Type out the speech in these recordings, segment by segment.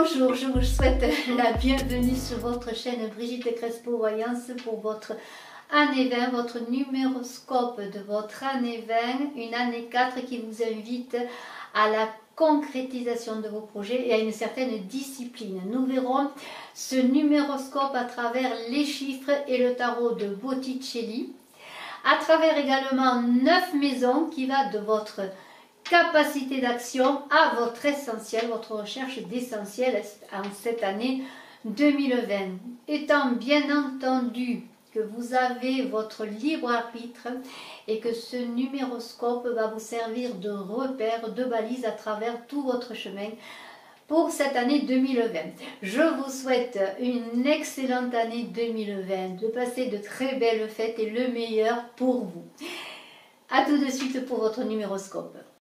Bonjour, je vous souhaite la bienvenue sur votre chaîne Brigitte Crespo Voyance pour votre année 20, votre numéroscope de votre année 20, une année 4 qui vous invite à la concrétisation de vos projets et à une certaine discipline. Nous verrons ce numéroscope à travers les chiffres et le tarot de Botticelli, à travers également 9 maisons qui va de votre capacité d'action à votre essentiel, votre recherche d'essentiel en cette année 2020. Étant bien entendu que vous avez votre libre arbitre et que ce numéroscope va vous servir de repère, de balise à travers tout votre chemin pour cette année 2020. Je vous souhaite une excellente année 2020, de passer de très belles fêtes et le meilleur pour vous. A tout de suite pour votre numéroscope.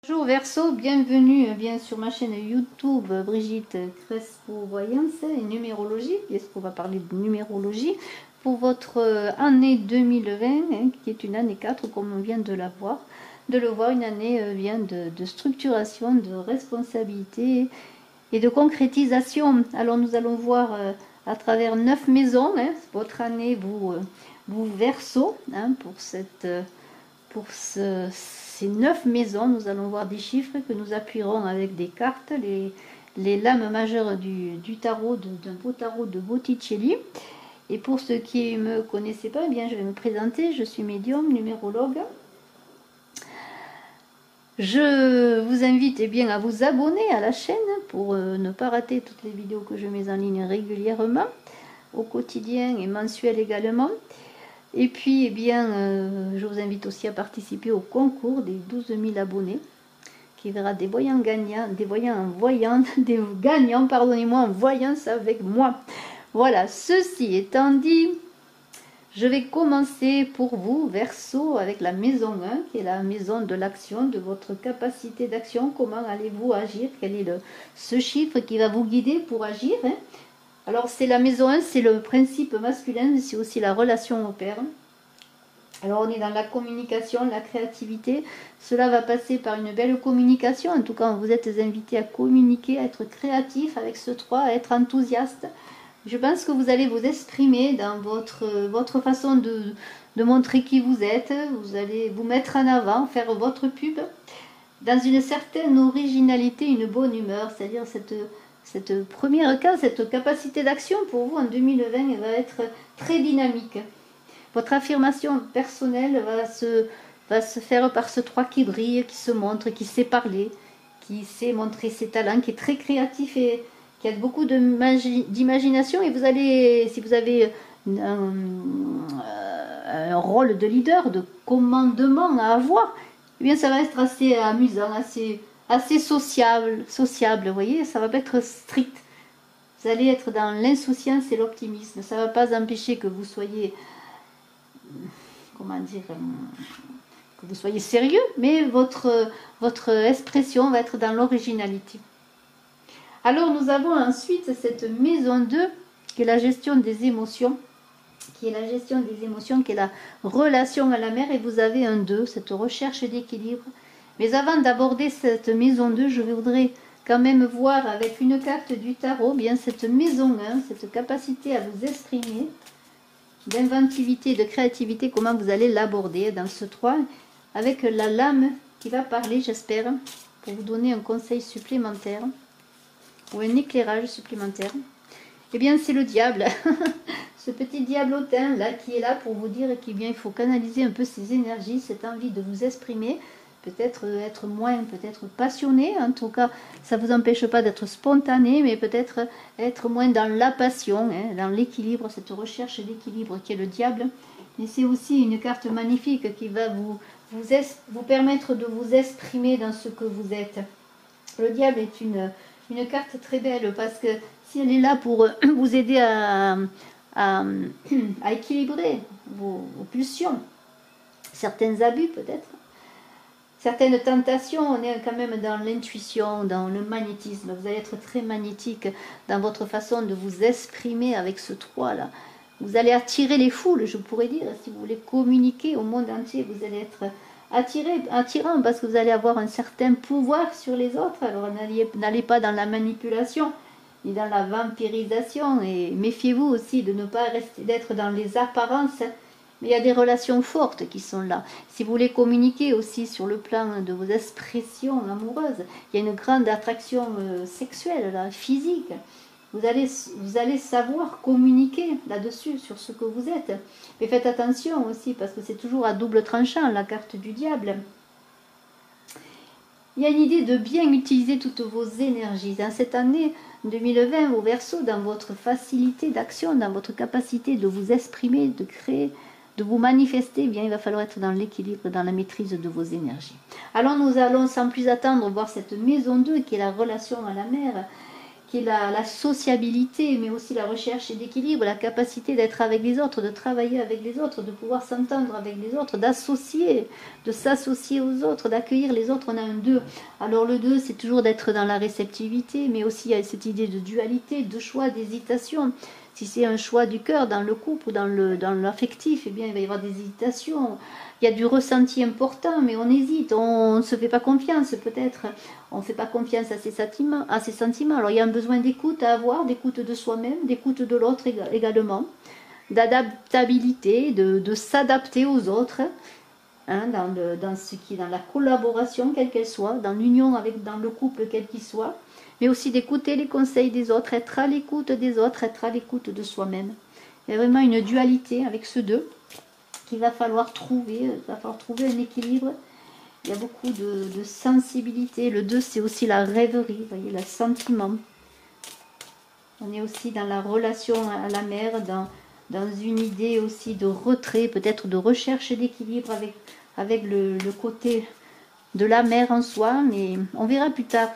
Bonjour Verseau, bienvenue bien sur ma chaîne YouTube Brigitte Crespo Voyance et numérologie, puisqu'on va parler de numérologie pour votre année 2020, qui est une année 4 comme on vient de le voir, une année bien de structuration, de responsabilité et de concrétisation. Alors nous allons voir à travers 9 maisons, votre année vous Verseau, pour ces 9 maisons, nous allons voir des chiffres que nous appuierons avec des cartes, les lames majeures du tarot, d'un beau tarot de Botticelli. Et pour ceux qui ne me connaissaient pas, eh bien, je vais me présenter. Je suis médium, numérologue. Je vous invite bien, à vous abonner à la chaîne pour ne pas rater toutes les vidéos que je mets en ligne régulièrement, au quotidien et mensuel également. Et puis, eh bien, je vous invite aussi à participer au concours des 12 000 abonnés, qui verra des voyants gagnants, des gagnants, pardonnez-moi, en voyance avec moi. Voilà, ceci étant dit, je vais commencer pour vous, Verseau, avec la maison 1, qui est la maison de l'action, de votre capacité d'action. Comment allez-vous agir? Quel est ce chiffre qui va vous guider pour agir, Alors, c'est la maison 1, c'est le principe masculin, c'est aussi la relation au père. Alors, on est dans la communication, la créativité. Cela va passer par une belle communication. En tout cas, vous êtes invité à communiquer, à être créatif avec ce 3, à être enthousiaste. Je pense que vous allez vous exprimer dans votre façon de montrer qui vous êtes. Vous allez vous mettre en avant, faire votre pub dans une certaine originalité, une bonne humeur, c'est-à-dire cette première case, cette capacité d'action pour vous en 2020 va être très dynamique. Votre affirmation personnelle va se faire par ce 3 qui brille, qui se montre, qui sait parler, qui sait montrer ses talents, qui est très créatif et qui a beaucoup d'imagination. Et vous allez, si vous avez un rôle de leader, de commandement à avoir, eh bien ça va être assez amusant, assez sociable, vous voyez, ça va pas être strict. Vous allez être dans l'insouciance et l'optimisme. Ça ne va pas empêcher que vous soyez, comment dire, que vous soyez sérieux, mais votre expression va être dans l'originalité. Alors nous avons ensuite cette maison 2, qui est la gestion des émotions, qui est la relation à la mère, et vous avez un 2, cette recherche d'équilibre. Mais avant d'aborder cette maison 2, je voudrais quand même voir avec une carte du tarot, bien cette maison 1, cette capacité à vous exprimer, d'inventivité, de créativité, comment vous allez l'aborder dans ce 3, avec la lame qui va parler, j'espère, pour vous donner un conseil supplémentaire, ou un éclairage supplémentaire. Eh bien, c'est le diable, ce petit diablotin là qui est là pour vous dire qu'il faut canaliser un peu ses énergies, cette envie de vous exprimer, peut-être être moins, peut-être passionné, en tout cas, ça ne vous empêche pas d'être spontané, mais peut-être être moins dans la passion, dans l'équilibre, cette recherche d'équilibre qui est le diable. Mais c'est aussi une carte magnifique qui va vous permettre de vous exprimer dans ce que vous êtes. Le diable est une carte très belle, parce que si elle est là pour vous aider à équilibrer vos pulsions, certains abus peut-être, certaines tentations, on est quand même dans l'intuition, dans le magnétisme. Vous allez être très magnétique dans votre façon de vous exprimer avec ce 3 là. Vous allez attirer les foules, je pourrais dire, si vous voulez communiquer au monde entier, vous allez être attirant, parce que vous allez avoir un certain pouvoir sur les autres. Alors n'allez pas dans la manipulation, ni dans la vampirisation. Et méfiez-vous aussi de ne pas rester, d'être dans les apparences. Mais il y a des relations fortes qui sont là. Si vous voulez communiquer aussi sur le plan de vos expressions amoureuses, il y a une grande attraction sexuelle, là, physique. Vous allez savoir communiquer là-dessus, sur ce que vous êtes. Mais faites attention aussi, parce que c'est toujours à double tranchant, la carte du diable. Il y a une idée de bien utiliser toutes vos énergies. Dans cette année 2020, au Verseau, dans votre facilité d'action, dans votre capacité de vous exprimer, de créer, de vous manifester, eh bien, il va falloir être dans l'équilibre, dans la maîtrise de vos énergies. Alors nous allons sans plus attendre voir cette maison 2 qui est la relation à la mer, qui est la sociabilité, mais aussi la recherche d'équilibre, la capacité d'être avec les autres, de travailler avec les autres, de pouvoir s'entendre avec les autres, d'associer, de s'associer aux autres, d'accueillir les autres. On a un 2. Alors le 2, c'est toujours d'être dans la réceptivité, mais aussi il y a cette idée de dualité, de choix, d'hésitation. Si c'est un choix du cœur dans le couple ou dans l'affectif, eh bien il va y avoir des hésitations. Il y a du ressenti important, mais on hésite, on ne se fait pas confiance peut-être. On ne fait pas confiance à ses sentiments. Alors il y a un besoin d'écoute à avoir, d'écoute de soi-même, d'écoute de l'autre également, d'adaptabilité, de s'adapter aux autres, hein, dans ce qui est dans la collaboration, quelle qu'elle soit, dans l'union dans le couple, quel qu'il soit, mais aussi d'écouter les conseils des autres, être à l'écoute des autres, être à l'écoute de soi-même. Il y a vraiment une dualité avec ce 2 qu'il va falloir trouver. Il va falloir trouver un équilibre. Il y a beaucoup de sensibilité. Le 2, c'est aussi la rêverie, vous voyez, le sentiment. On est aussi dans la relation à la mer, dans une idée aussi de retrait, peut-être de recherche d'équilibre avec le côté de la mer en soi, mais on verra plus tard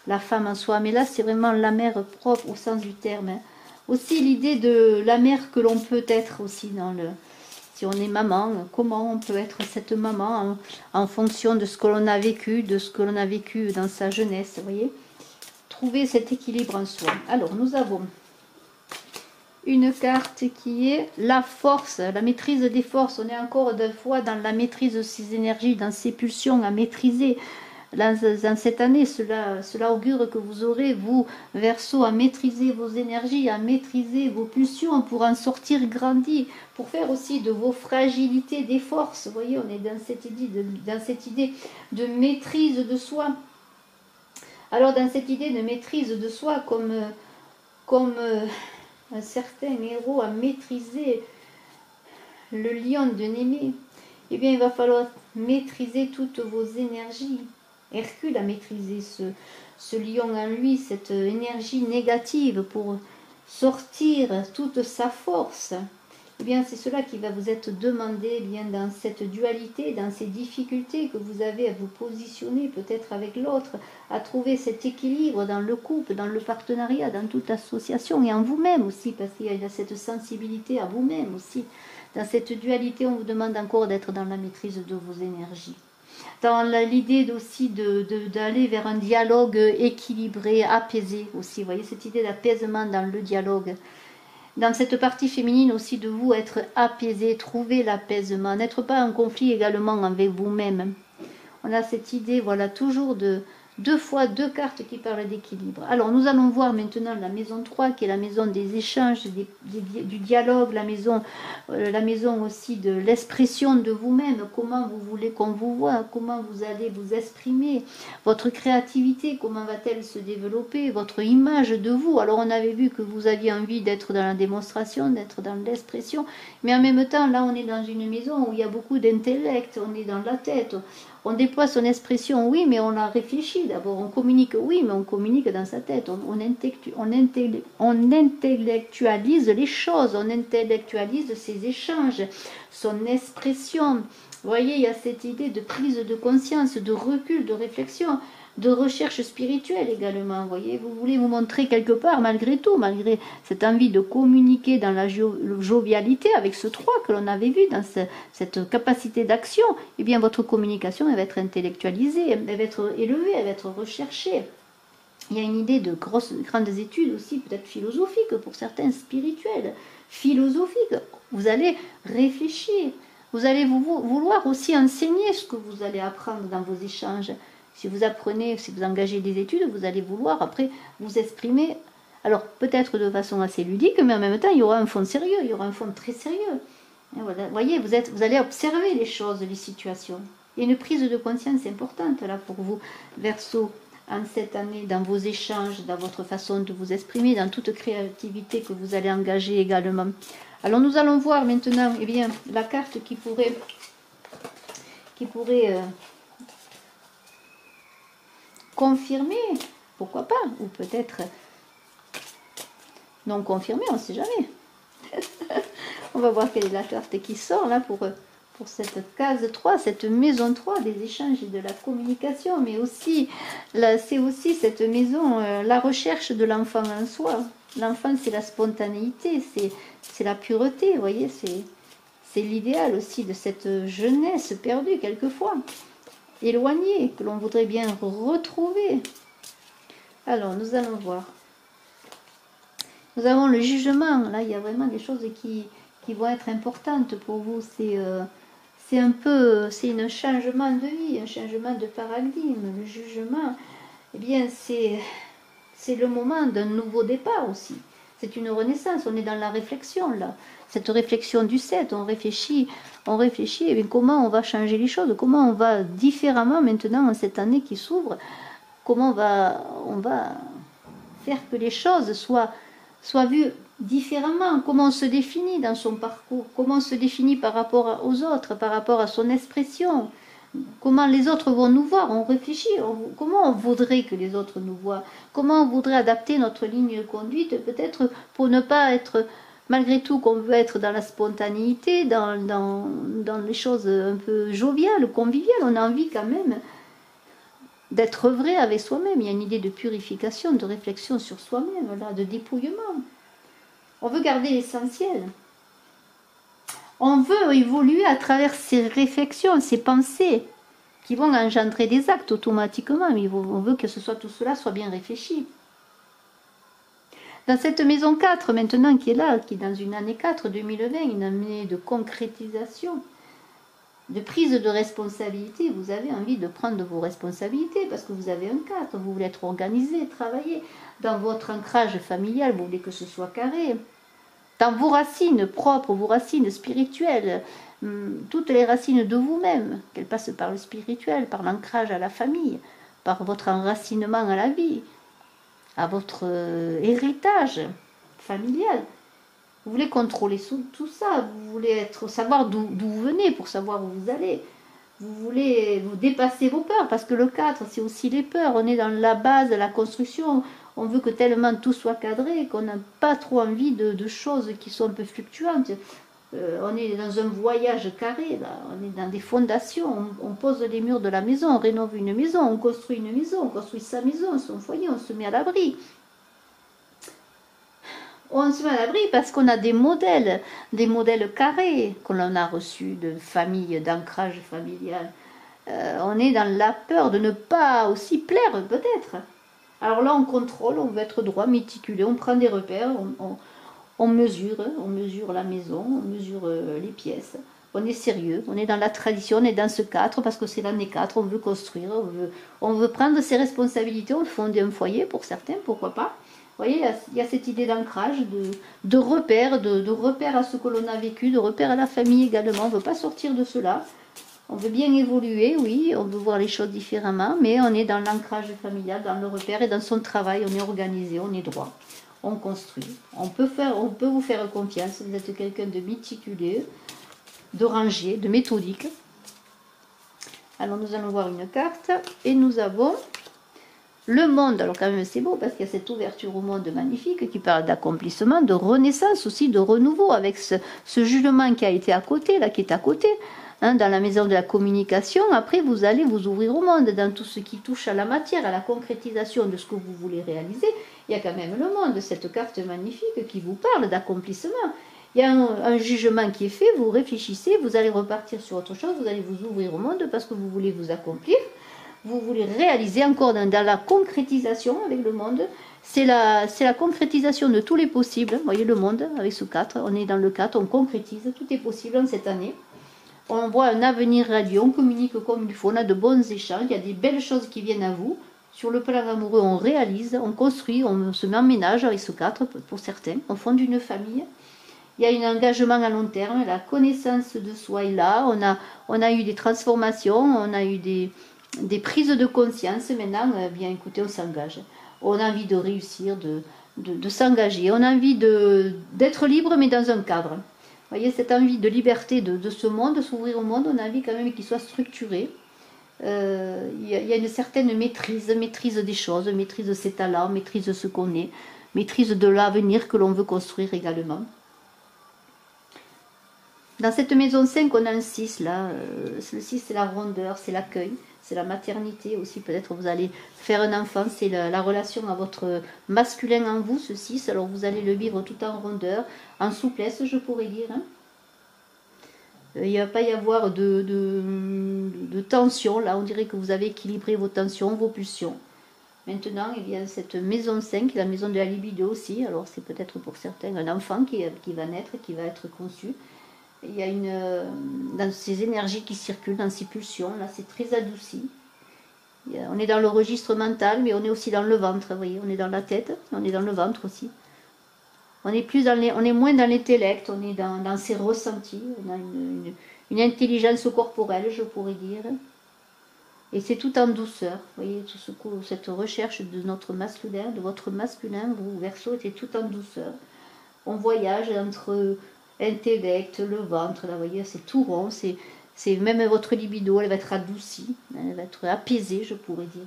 la femme en soi. Mais là, c'est vraiment la mer propre au sens du terme. Hein. Aussi l'idée de la mère que l'on peut être aussi si on est maman, comment on peut être cette maman en fonction de ce que l'on a vécu, dans sa jeunesse, vous voyez. Trouver cet équilibre en soi. Alors, nous avons une carte qui est la force, la maîtrise des forces. On est encore deux fois dans la maîtrise de ses énergies, dans ses pulsions à maîtriser. Dans cette année, cela augure que vous aurez, vous, Verseau, à maîtriser vos énergies, à maîtriser vos pulsions pour en sortir grandi, pour faire aussi de vos fragilités des forces. Vous voyez, on est dans cette idée de maîtrise de soi. Alors, dans cette idée de maîtrise de soi, comme un certain héros a maîtrisé le lion de Némée, eh bien, il va falloir maîtriser toutes vos énergies. Hercule a maîtrisé ce lion en lui, cette énergie négative pour sortir toute sa force. Eh bien, c'est cela qui va vous être demandé bien dans cette dualité, dans ces difficultés que vous avez à vous positionner peut-être avec l'autre, à trouver cet équilibre dans le couple, dans le partenariat, dans toute association et en vous-même aussi, parce qu'il y a cette sensibilité à vous-même aussi. Dans cette dualité, on vous demande encore d'être dans la maîtrise de vos énergies. Dans l'idée aussi d'aller vers un dialogue équilibré, apaisé aussi. Vous voyez cette idée d'apaisement dans le dialogue. Dans cette partie féminine aussi de vous, être apaisé, trouver l'apaisement, n'être pas en conflit également avec vous-même. On a cette idée, voilà, toujours de deux fois deux cartes qui parlent d'équilibre. Alors nous allons voir maintenant la maison 3 qui est la maison des échanges, du dialogue, la maison aussi de l'expression de vous-même, comment vous voulez qu'on vous voit, comment vous allez vous exprimer, votre créativité, comment va-t-elle se développer, votre image de vous. Alors on avait vu que vous aviez envie d'être dans la démonstration, d'être dans l'expression, mais en même temps là on est dans une maison où il y a beaucoup d'intellect, on est dans la tête. On déploie son expression, oui, mais on la réfléchit d'abord. On communique, oui, mais on communique dans sa tête. On intellectualise les choses, on intellectualise ses échanges, son expression. Vous voyez, il y a cette idée de prise de conscience, de recul, de réflexion, de recherche spirituelle également. Vous voyez, vous voulez vous montrer quelque part, malgré tout, malgré cette envie de communiquer dans la jovialité avec ce 3 que l'on avait vu, dans cette capacité d'action, eh bien votre communication elle va être intellectualisée, elle va être élevée, elle va être recherchée. Il y a une idée de grandes études aussi, peut-être philosophiques pour certains, spirituelles, philosophiques. Vous allez réfléchir, vous allez vouloir aussi enseigner ce que vous allez apprendre dans vos échanges. Si vous apprenez, si vous engagez des études, vous allez vouloir après vous exprimer Alors, peut-être de façon assez ludique, mais en même temps, il y aura un fond sérieux, il y aura un fond très sérieux. Et voilà. Vous voyez, vous allez observer les choses, les situations. Il y a une prise de conscience importante là pour vous, Verseau, en cette année, dans vos échanges, dans votre façon de vous exprimer, dans toute créativité que vous allez engager également. Alors, nous allons voir maintenant, eh bien, la carte qui pourrait confirmer, pourquoi pas, ou peut-être non confirmer, on ne sait jamais. On va voir quelle est la carte qui sort là pour cette case 3, cette maison 3 des échanges et de la communication, mais aussi, c'est aussi cette maison, la recherche de l'enfant en soi. L'enfant, c'est la spontanéité, c'est la pureté, vous voyez, c'est l'idéal aussi de cette jeunesse perdue quelquefois, éloignée, que l'on voudrait bien retrouver. Alors, nous allons voir. Nous avons le jugement, là il y a vraiment des choses qui vont être importantes pour vous, c'est un changement de vie, un changement de paradigme. Le jugement, eh bien c'est le moment d'un nouveau départ aussi, c'est une renaissance, on est dans la réflexion là, cette réflexion du 7, on réfléchit, eh bien, comment on va changer les choses, comment on va différemment maintenant en cette année qui s'ouvre, comment on va faire que les choses soient vues différemment, comment on se définit dans son parcours, comment on se définit par rapport aux autres, par rapport à son expression, comment les autres vont nous voir, on réfléchit, comment on voudrait que les autres nous voient, comment on voudrait adapter notre ligne de conduite, peut-être pour ne pas être, malgré tout qu'on veut être dans la spontanéité, dans les choses un peu joviales, conviviales, on a envie quand même d'être vrai avec soi-même. Il y a une idée de purification, de réflexion sur soi-même, là, de dépouillement. On veut garder l'essentiel. On veut évoluer à travers ces réflexions, ces pensées qui vont engendrer des actes automatiquement. Mais on veut que tout cela soit bien réfléchi. Dans cette maison 4 maintenant qui est là, qui est dans une année 4, 2020, une année de concrétisation, de prise de responsabilité, vous avez envie de prendre vos responsabilités parce que vous avez un cadre, vous voulez être organisé, travailler dans votre ancrage familial, vous voulez que ce soit carré, dans vos racines propres, vos racines spirituelles, toutes les racines de vous-même, qu'elles passent par le spirituel, par l'ancrage à la famille, par votre enracinement à la vie, à votre héritage familial. Vous voulez contrôler tout ça, vous voulez savoir d'où vous venez pour savoir où vous allez. Vous voulez vous dépasser vos peurs, parce que le 4, c'est aussi les peurs. On est dans la base de la construction. On veut que tellement tout soit cadré qu'on n'a pas trop envie de choses qui sont un peu fluctuantes. On est dans un voyage carré, là. On est dans des fondations. On pose les murs de la maison, on rénove une maison, on construit une maison, on construit sa maison, son foyer, on se met à l'abri. On se met à l'abri parce qu'on a des modèles carrés que l'on a reçus de famille, d'ancrage familial. On est dans la peur de ne pas aussi plaire, peut-être. Alors là, on contrôle, on veut être droit, méticuleux, on prend des repères, on mesure la maison, on mesure les pièces. On est sérieux, on est dans la tradition, on est dans ce 4 parce que c'est l'année 4, on veut construire, on veut prendre ses responsabilités, on fonde un foyer pour certains, pourquoi pas. Vous voyez, il y a cette idée d'ancrage, de repère, de repère à ce que l'on a vécu, de repère à la famille également. On ne veut pas sortir de cela. On veut bien évoluer, oui, on veut voir les choses différemment, mais on est dans l'ancrage familial, dans le repère et dans son travail. On est organisé, on est droit, on construit. On peut vous faire confiance, vous êtes quelqu'un de méticuleux, de rangé, de méthodique. Alors nous allons voir une carte et nous avons... le monde, alors quand même c'est beau parce qu'il y a cette ouverture au monde magnifique qui parle d'accomplissement, de renaissance aussi, de renouveau avec ce jugement qui a été à côté, là qui est à côté, hein, dans la maison de la communication. Après vous allez vous ouvrir au monde dans tout ce qui touche à la matière, à la concrétisation de ce que vous voulez réaliser. Il y a quand même le monde, cette carte magnifique qui vous parle d'accomplissement. Il y a un jugement qui est fait, vous réfléchissez, vous allez repartir sur autre chose, vous allez vous ouvrir au monde parce que vous voulez vous accomplir. Vous voulez réaliser encore dans la concrétisation avec le monde. C'est la concrétisation de tous les possibles. Vous voyez le monde avec ce 4. On est dans le 4, on concrétise. Tout est possible en cette année. On voit un avenir radieux, on communique comme il faut. On a de bons échanges. Il y a des belles choses qui viennent à vous. Sur le plan amoureux, on réalise, on construit, on se met en ménage avec ce 4 pour certains, on fonde une famille. Il y a un engagement à long terme, la connaissance de soi est là, on a eu des transformations, on a eu des prises de conscience. Maintenant, bien écoutez, on s'engage. On a envie de réussir, de s'engager, on a envie d'être libre, mais dans un cadre. Vous voyez, cette envie de liberté de ce monde, de s'ouvrir au monde, on a envie quand même qu'il soit structuré. Il y a une certaine maîtrise des choses, maîtrise de ses talents, maîtrise de ce qu'on est, maîtrise de l'avenir que l'on veut construire également. Dans cette maison 5, on a un 6 là. Le 6, c'est la rondeur, c'est l'accueil, c'est la maternité aussi. Peut-être vous allez faire un enfant, c'est la relation à votre masculin en vous, ce 6. Alors vous allez le vivre tout en rondeur, en souplesse, je pourrais dire. Hein. Il ne va pas y avoir de tension. Là, on dirait que vous avez équilibré vos tensions, vos pulsions. Maintenant, il y a cette maison 5, la maison de la libido aussi. Alors c'est peut-être pour certains un enfant qui va naître, qui va être conçu. Il y a dans ces énergies qui circulent, dans ces pulsions, là c'est très adouci. On est dans le registre mental, mais on est aussi dans le ventre, vous voyez, on est dans la tête, on est dans le ventre aussi. On est moins dans l'intellect, on est dans ses ressentis, on a une intelligence corporelle, je pourrais dire. Et c'est tout en douceur, vous voyez, tout ce coup, cette recherche de notre masculin, de votre masculin, vous, Verseau, c'est tout en douceur. On voyage entre intellect, le ventre, là, vous voyez, c'est tout rond, c'est même votre libido, elle va être adoucie, elle va être apaisée, je pourrais dire.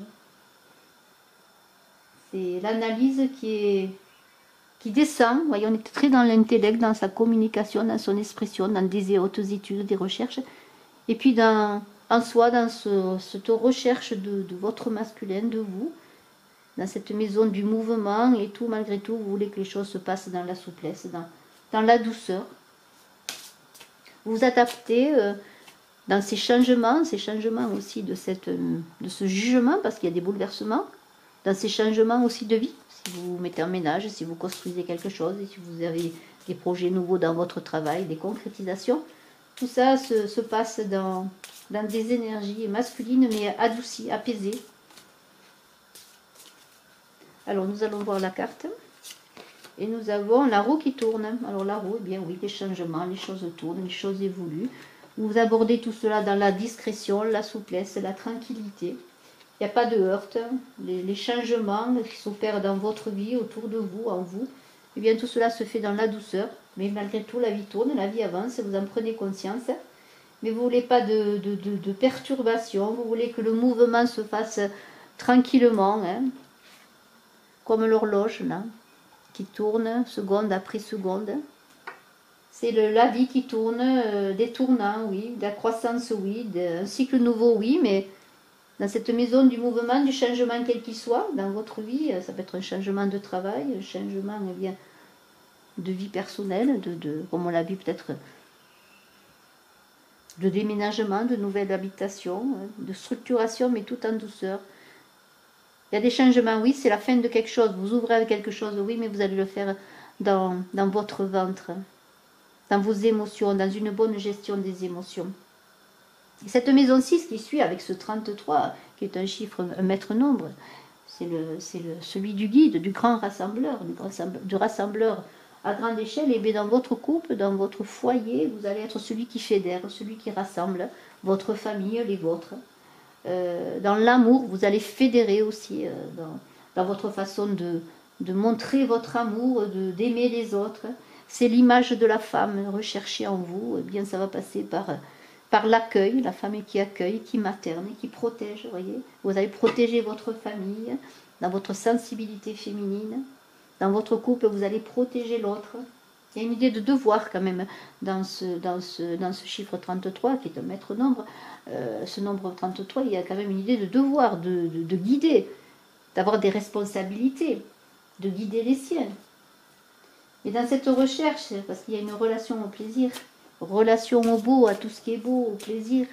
C'est l'analyse qui descend, vous voyez, on est très dans l'intellect, dans sa communication, dans son expression, dans des hautes études, des recherches, et puis en soi, dans cette recherche de votre masculin, de vous, dans cette maison du mouvement, et tout, malgré tout, vous voulez que les choses se passent dans la souplesse, dans la douceur. Vous vous adaptez dans ces changements aussi de ce jugement, parce qu'il y a des bouleversements, dans ces changements aussi de vie, si vous mettez en ménage, si vous construisez quelque chose, et si vous avez des projets nouveaux dans votre travail, des concrétisations, tout ça se passe dans des énergies masculines, mais adoucies, apaisées. Alors nous allons voir la carte. Et nous avons la roue qui tourne. Alors la roue, eh bien oui, les changements, les choses tournent, les choses évoluent. Vous abordez tout cela dans la discrétion, la souplesse, la tranquillité. Il n'y a pas de heurte. Les changements qui s'opèrent dans votre vie, autour de vous, en vous, eh bien tout cela se fait dans la douceur. Mais malgré tout, la vie tourne, la vie avance, vous en prenez conscience. Mais vous ne voulez pas de perturbation, vous voulez que le mouvement se fasse tranquillement, hein, comme l'horloge, là, qui tourne seconde après seconde. C'est la vie qui tourne, des tournants, oui, de la croissance, oui, un cycle nouveau, oui, mais dans cette maison du mouvement, du changement quel qu'il soit, dans votre vie, ça peut être un changement de travail, un changement eh bien, de vie personnelle, comme on l'a vu peut-être, de déménagement, de nouvelle habitation, de structuration, mais tout en douceur. Il y a des changements, oui, c'est la fin de quelque chose. Vous ouvrez avec quelque chose, oui, mais vous allez le faire dans votre ventre, dans vos émotions, dans une bonne gestion des émotions. Et cette maison 6 qui suit avec ce 33, qui est un chiffre, un maître nombre, c'est celui du guide, du grand rassembleur, du rassembleur à grande échelle. Et bien dans votre couple, dans votre foyer, vous allez être celui qui fédère, celui qui rassemble votre famille, les vôtres. Dans l'amour, vous allez fédérer aussi dans votre façon de montrer votre amour, d'aimer les autres. C'est l'image de la femme recherchée en vous. Eh bien, ça va passer par l'accueil, la femme qui accueille, qui materne, qui protège. Voyez, vous allez protéger votre famille dans votre sensibilité féminine. Dans votre couple, vous allez protéger l'autre. Il y a une idée de devoir quand même dans ce chiffre 33 qui est un maître nombre. Ce nombre 33, il y a quand même une idée de devoir, de guider, d'avoir des responsabilités, de guider les siens. Et dans cette recherche, parce qu'il y a une relation au plaisir, relation au beau, à tout ce qui est beau, au plaisir,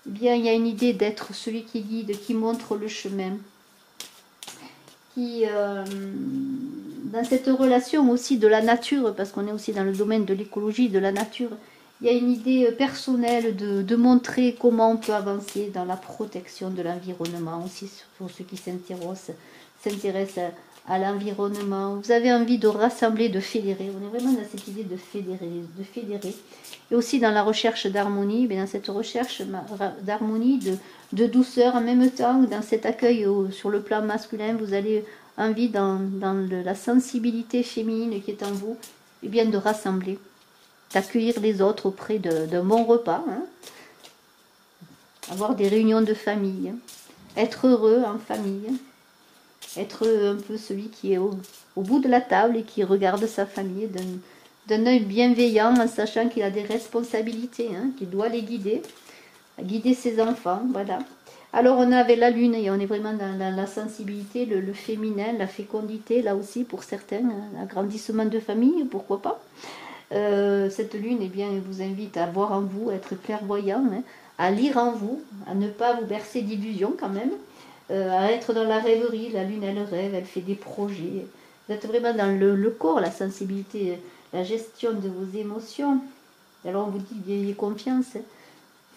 eh bien il y a une idée d'être celui qui guide, qui montre le chemin, qui... dans cette relation aussi de la nature, parce qu'on est aussi dans le domaine de l'écologie, de la nature, Il y a une idée personnelle de montrer comment on peut avancer dans la protection de l'environnement, aussi pour ceux qui s'intéressent à l'environnement. Vous avez envie de rassembler, de fédérer. On est vraiment dans cette idée de fédérer. Et aussi dans la recherche d'harmonie, dans cette recherche d'harmonie, de douceur en même temps, dans cet accueil sur le plan masculin, vous avez envie dans la sensibilité féminine qui est en vous, et bien de rassembler, d'accueillir les autres auprès d'un bon repas, hein. Avoir des réunions de famille, hein. Être heureux en famille, être un peu celui qui est au bout de la table et qui regarde sa famille d'un œil bienveillant en sachant qu'il a des responsabilités, hein, qu'il doit les guider ses enfants, voilà. Alors on avait la lune et on est vraiment dans la sensibilité, le féminin, la fécondité, là aussi pour certains, l'agrandissement de famille, pourquoi pas. Cette lune, eh bien, vous invite à voir en vous, à être clairvoyant, hein, à lire en vous, à ne pas vous bercer d'illusions quand même, à être dans la rêverie. La lune, elle rêve, elle fait des projets. Vous êtes vraiment dans le corps, la sensibilité, la gestion de vos émotions. Alors on vous dit, ayez confiance, hein.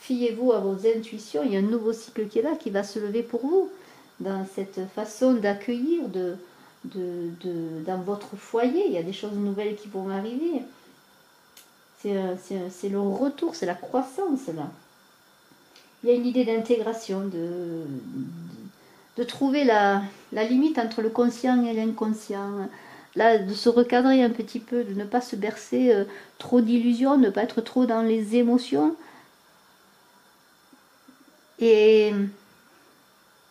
Fiez-vous à vos intuitions, il y a un nouveau cycle qui est là, qui va se lever pour vous, dans cette façon d'accueillir dans votre foyer. Il y a des choses nouvelles qui vont arriver. C'est le retour, c'est la croissance là. Il y a une idée d'intégration, de trouver la limite entre le conscient et l'inconscient. Là, de se recadrer un petit peu, de ne pas se bercer trop d'illusions, de ne pas être trop dans les émotions. Et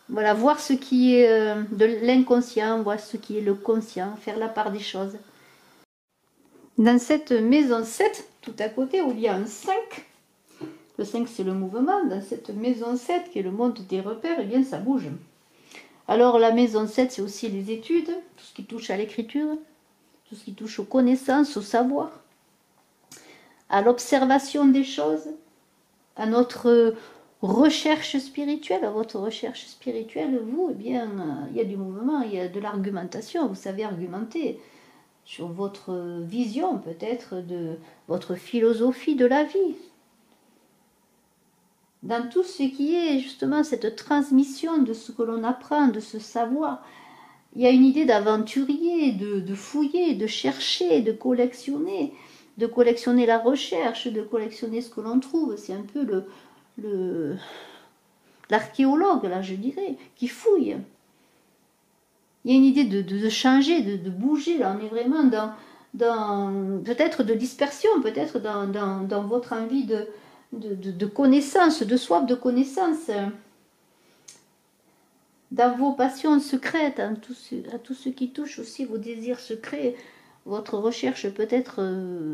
voilà, voir ce qui est de l'inconscient, voir ce qui est le conscient, faire la part des choses. Dans cette maison 7, tout à côté, où il y a un 5, le 5 c'est le mouvement, dans cette maison 7 qui est le monde des repères, eh bien ça bouge. Alors la maison 7 c'est aussi les études, tout ce qui touche à l'écriture, tout ce qui touche aux connaissances, au savoir, à l'observation des choses, à notre recherche spirituelle, à votre recherche spirituelle, vous, eh bien, il y a du mouvement, il y a de l'argumentation, vous savez argumenter sur votre vision peut-être de votre philosophie de la vie. Dans tout ce qui est justement cette transmission de ce que l'on apprend, de ce savoir, il y a une idée d'aventurier, de fouiller, de chercher, de collectionner la recherche, de collectionner ce que l'on trouve. C'est un peu l'archéologue, là, je dirais, qui fouille. Il y a une idée de changer, de bouger. Là, on est vraiment dans peut-être de dispersion, peut-être dans votre envie de connaissance, de soif de connaissance, dans vos passions secrètes, à tout ce qui touche aussi vos désirs secrets, votre recherche peut-être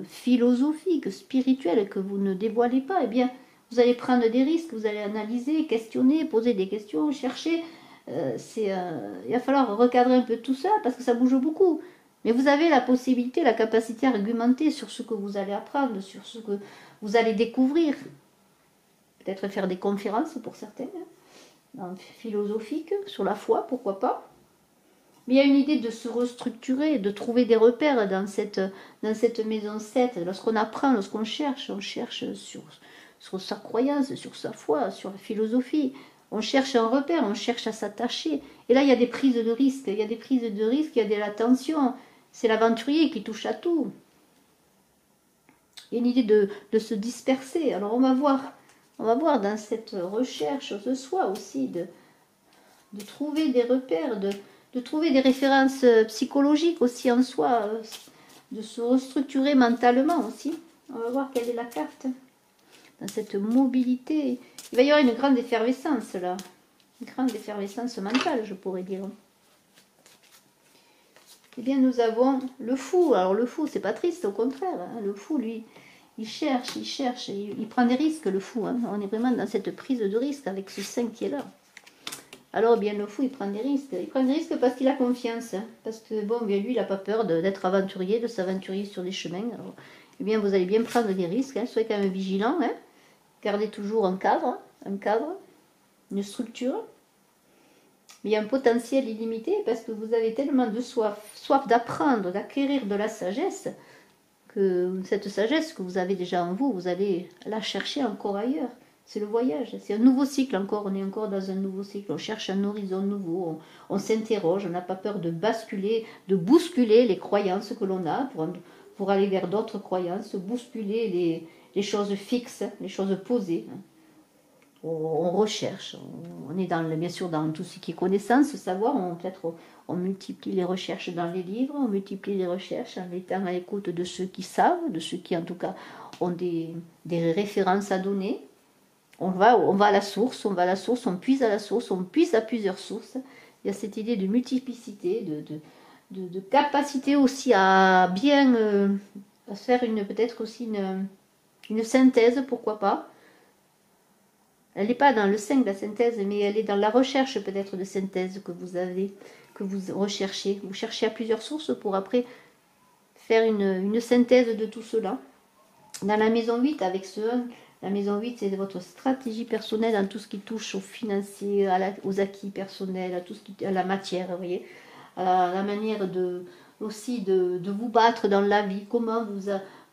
philosophique, spirituelle, que vous ne dévoilez pas. Eh bien, vous allez prendre des risques, vous allez analyser, questionner, poser des questions, chercher. Il va falloir recadrer un peu tout ça parce que ça bouge beaucoup. Mais vous avez la possibilité, la capacité à argumenter sur ce que vous allez apprendre, sur ce que vous allez découvrir. Peut-être faire des conférences pour certains, philosophiques, sur la foi, pourquoi pas. Mais il y a une idée de se restructurer, de trouver des repères dans cette maison 7. Lorsqu'on apprend, lorsqu'on cherche, on cherche sur sa croyance, sur sa foi, sur la philosophie. On cherche un repère, on cherche à s'attacher. Et là, il y a des prises de risques. Il y a des prises de risques, il y a de l'attention. C'est l'aventurier qui touche à tout. Il y a une idée de se disperser. Alors, on va voir dans cette recherche de soi aussi, de trouver des repères, de trouver des références psychologiques aussi en soi, de se restructurer mentalement aussi. On va voir quelle est la carte. Dans cette mobilité, il va y avoir une grande effervescence là, une grande effervescence mentale, je pourrais dire. Eh bien, nous avons le fou. Alors le fou, c'est pas triste, au contraire. Hein. Le fou, lui, il cherche, il prend des risques, le fou. Hein. On est vraiment dans cette prise de risque avec ce 5 qui est là. Alors, bien, le fou, il prend des risques. Il prend des risques parce qu'il a confiance. Hein. Parce que, bon, bien, lui, il n'a pas peur d'être aventurier, de s'aventurier sur des chemins. Alors, eh bien, vous allez bien prendre des risques. Hein. Soyez quand même vigilant. Hein. Gardez toujours un cadre, une structure. Mais il y a un potentiel illimité parce que vous avez tellement de soif d'apprendre, d'acquérir de la sagesse, que cette sagesse que vous avez déjà en vous, vous allez la chercher encore ailleurs. C'est le voyage, c'est un nouveau cycle encore, on est encore dans un nouveau cycle, on cherche un horizon nouveau, on s'interroge, on n'a pas peur de basculer, de bousculer les croyances que l'on a pour aller vers d'autres croyances, bousculer les choses fixes, les choses posées. On recherche, on est bien sûr dans tout ce qui est connaissance, savoir, on multiplie les recherches dans les livres, on multiplie les recherches en étant à l'écoute de ceux qui savent, de ceux qui en tout cas ont des références à donner. On va à la source, on puise à la source, on puise à plusieurs sources. Il y a cette idée de multiplicité, de capacité aussi à bien à faire peut-être aussi une synthèse, pourquoi pas. Elle n'est pas dans le 5 de la synthèse, mais elle est dans la recherche peut-être de synthèse que vous avez, que vous recherchez. Vous cherchez à plusieurs sources pour après faire une synthèse de tout cela. Dans la maison 8, avec ce 1, la maison 8, c'est votre stratégie personnelle dans tout ce qui touche aux financiers, aux acquis personnels, à la matière, vous voyez, à la manière aussi de vous battre dans la vie, comment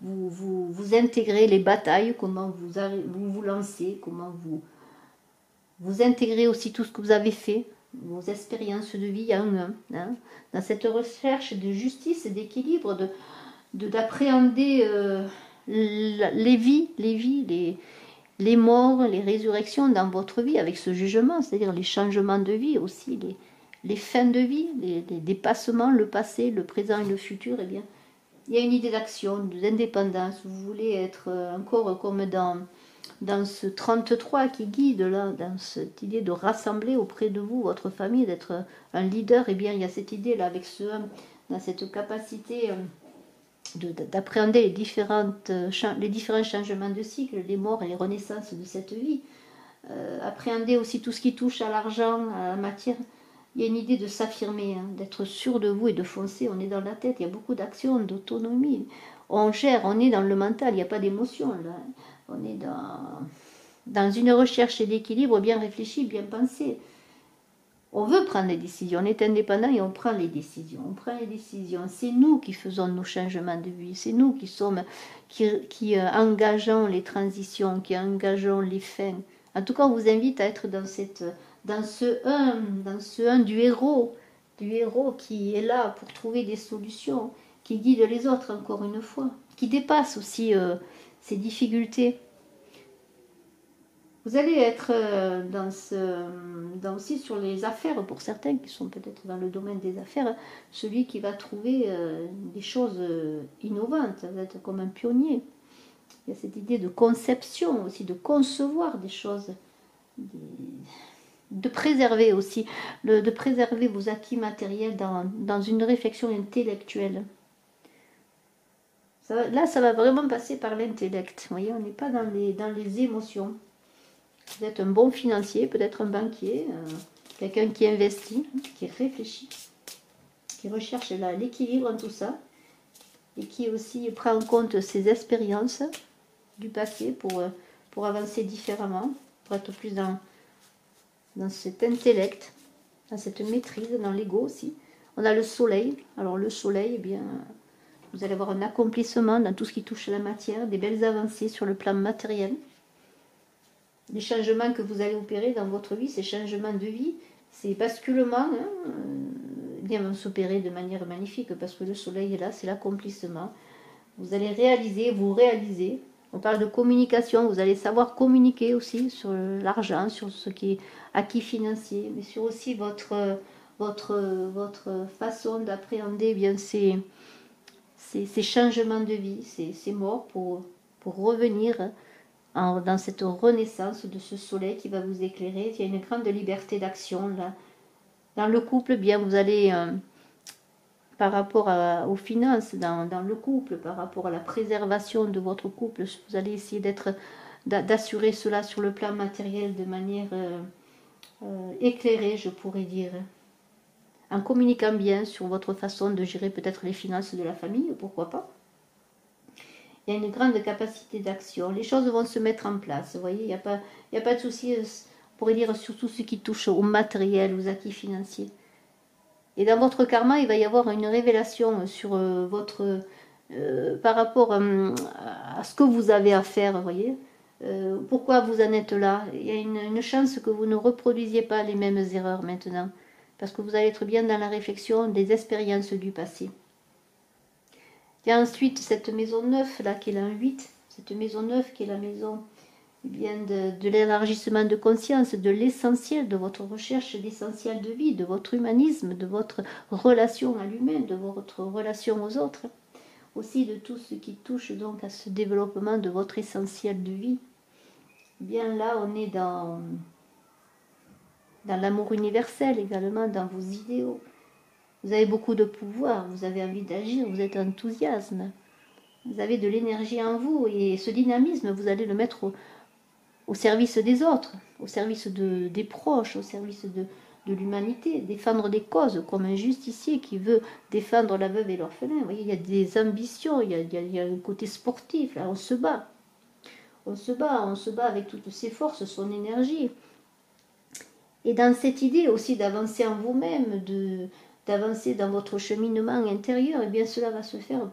vous intégrez les batailles, comment vous lancez, comment vous intégrez aussi tout ce que vous avez fait, vos expériences de vie en un, hein, dans cette recherche de justice et d'équilibre, d'appréhender les vies, les morts, les résurrections dans votre vie avec ce jugement, c'est-à-dire les changements de vie aussi, les fins de vie, les dépassements, le passé, le présent et le futur. Eh bien, il y a une idée d'action, d'indépendance. Vous voulez être encore comme dans ce 33 qui guide là, dans cette idée de rassembler auprès de vous votre famille, d'être un leader. Eh bien, il y a cette idée là avec dans cette capacité d'appréhender les différents changements de cycle, les morts et les renaissances de cette vie. Appréhender aussi tout ce qui touche à l'argent, à la matière. Il y a une idée de s'affirmer, hein, d'être sûr de vous et de foncer. On est dans la tête, il y a beaucoup d'actions, d'autonomie. On gère, on est dans le mental, il n'y a pas d'émotion là. On est dans une recherche d'équilibre bien réfléchie, bien pensée. On veut prendre des décisions, on est indépendant et on prend les décisions. On prend les décisions. C'est nous qui faisons nos changements de vie. C'est nous qui engageons les transitions, qui engageons les fins. En tout cas, on vous invite à être dans ce 1 du héros qui est là pour trouver des solutions, qui guide les autres encore une fois, qui dépasse aussi ces difficultés. Vous allez être aussi sur les affaires, pour certains qui sont peut-être dans le domaine des affaires, celui qui va trouver des choses innovantes, ça va être comme un pionnier. Il y a cette idée de conception aussi, de concevoir des choses, de préserver aussi, de préserver vos acquis matériels dans une réflexion intellectuelle. Là, ça va vraiment passer par l'intellect. Vous voyez, on n'est pas dans les émotions. Vous êtes un bon financier, peut-être un banquier, quelqu'un qui investit, qui réfléchit, qui recherche l'équilibre en tout ça, et qui aussi prend en compte ses expériences du passé pour avancer différemment, pour être plus dans cet intellect, dans cette maîtrise, dans l'ego aussi. On a le soleil. Alors le soleil, eh bien, vous allez avoir un accomplissement dans tout ce qui touche à la matière, des belles avancées sur le plan matériel. Les changements que vous allez opérer dans votre vie, ces changements de vie, ces basculements, bien vont s'opérer de manière magnifique parce que le soleil est là, c'est l'accomplissement. Vous allez vous réaliser. On parle de communication, vous allez savoir communiquer aussi sur l'argent, sur ce qui est acquis financier, mais sur aussi votre façon d'appréhender bien ces changements de vie, ces morts pour revenir dans cette renaissance de ce soleil qui va vous éclairer. Il y a une grande liberté d'action là. Dans le couple, bien vous allez, par rapport aux finances, dans le couple, par rapport à la préservation de votre couple, vous allez essayer d'assurer cela sur le plan matériel de manière éclairée, je pourrais dire. En communiquant bien sur votre façon de gérer peut-être les finances de la famille, pourquoi pas. Il y a une grande capacité d'action. Les choses vont se mettre en place. Vous voyez, il n'y a pas de souci, on pourrait dire, sur tout ce qui touche au matériel, aux acquis financiers. Et dans votre karma, il va y avoir une révélation sur votre par rapport à ce que vous avez à faire, vous voyez. Pourquoi vous en êtes là? Il y a une chance que vous ne reproduisiez pas les mêmes erreurs maintenant, parce que vous allez être bien dans la réflexion des expériences du passé. Il y a ensuite cette maison 9, là, qui est la 8, cette maison 9 qui est la maison bien de l'élargissement de conscience, de l'essentiel de votre recherche, l'essentiel de vie, de votre humanisme, de votre relation à l'humain, de votre relation aux autres, aussi de tout ce qui touche donc à ce développement de votre essentiel de vie. Bien là, on est dans l'amour universel également, dans vos idéaux. Vous avez beaucoup de pouvoir, vous avez envie d'agir, vous êtes enthousiasme, vous avez de l'énergie en vous et ce dynamisme, vous allez le mettre au service des autres, au service des proches, au service de l'humanité, défendre des causes, comme un justicier qui veut défendre la veuve et l'orphelin. Vous voyez, il y a des ambitions, il y a un côté sportif, là, on se bat. On se bat avec toutes ses forces, son énergie. Et dans cette idée aussi d'avancer en vous-même, d'avancer dans votre cheminement intérieur, et bien cela va se faire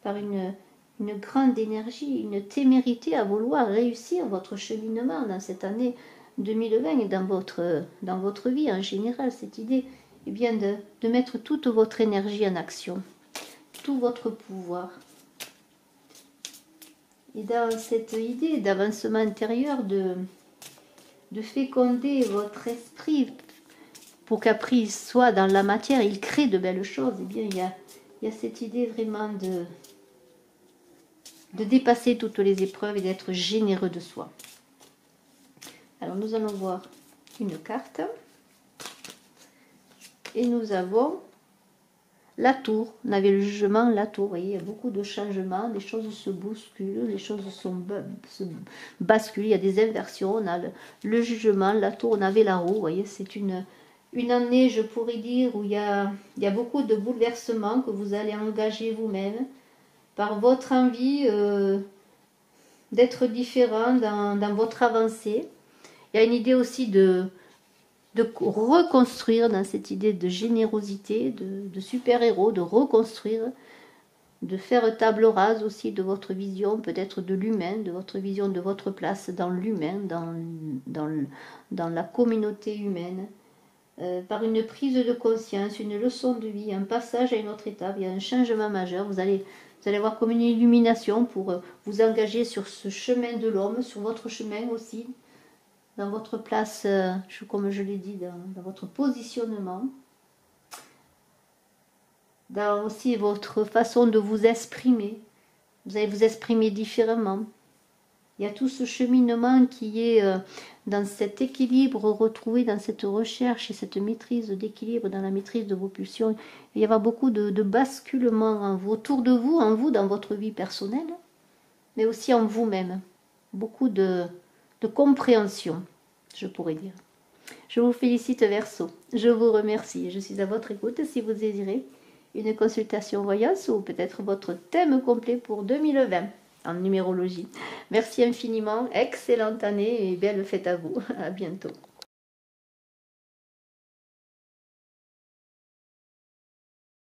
par une grande énergie, une témérité à vouloir réussir votre cheminement dans cette année 2020 et dans votre vie en général. Cette idée est bien de mettre toute votre énergie en action, tout votre pouvoir. Et dans cette idée d'avancement intérieur, de féconder votre esprit pour qu'après il soit dans la matière, il crée de belles choses, et bien il y a cette idée vraiment de dépasser toutes les épreuves et d'être généreux de soi. Alors nous allons voir une carte et nous avons la tour. On avait le jugement, la tour. Vous voyez, il y a beaucoup de changements, les choses se bousculent, les choses se basculent, il y a des inversions. On a le jugement, la tour, on avait la roue. Vous voyez, c'est une année, je pourrais dire, où il y a beaucoup de bouleversements que vous allez engager vous-même par votre envie d'être différent dans votre avancée. Il y a une idée aussi de reconstruire dans cette idée de générosité, de super-héros, de reconstruire, de faire table rase aussi de votre vision, peut-être de l'humain, de votre vision de votre place dans l'humain, dans la communauté humaine, par une prise de conscience, une leçon de vie, un passage à une autre étape, il y a un changement majeur. Vous allez voir comme une illumination pour vous engager sur ce chemin de l'homme, sur votre chemin aussi, dans votre place, comme je l'ai dit, dans votre positionnement, dans aussi votre façon de vous exprimer. Vous allez vous exprimer différemment. Il y a tout ce cheminement qui est dans cet équilibre retrouvé, dans cette recherche et cette maîtrise d'équilibre, dans la maîtrise de vos pulsions. Il va y avoir beaucoup de basculements autour de vous, en vous, dans votre vie personnelle, mais aussi en vous-même. Beaucoup de compréhension, je pourrais dire. Je vous félicite Verseau, je vous remercie, je suis à votre écoute. Si vous désirez une consultation voyance ou peut-être votre thème complet pour 2020 en numérologie. Merci infiniment, excellente année et belle fête à vous, à bientôt.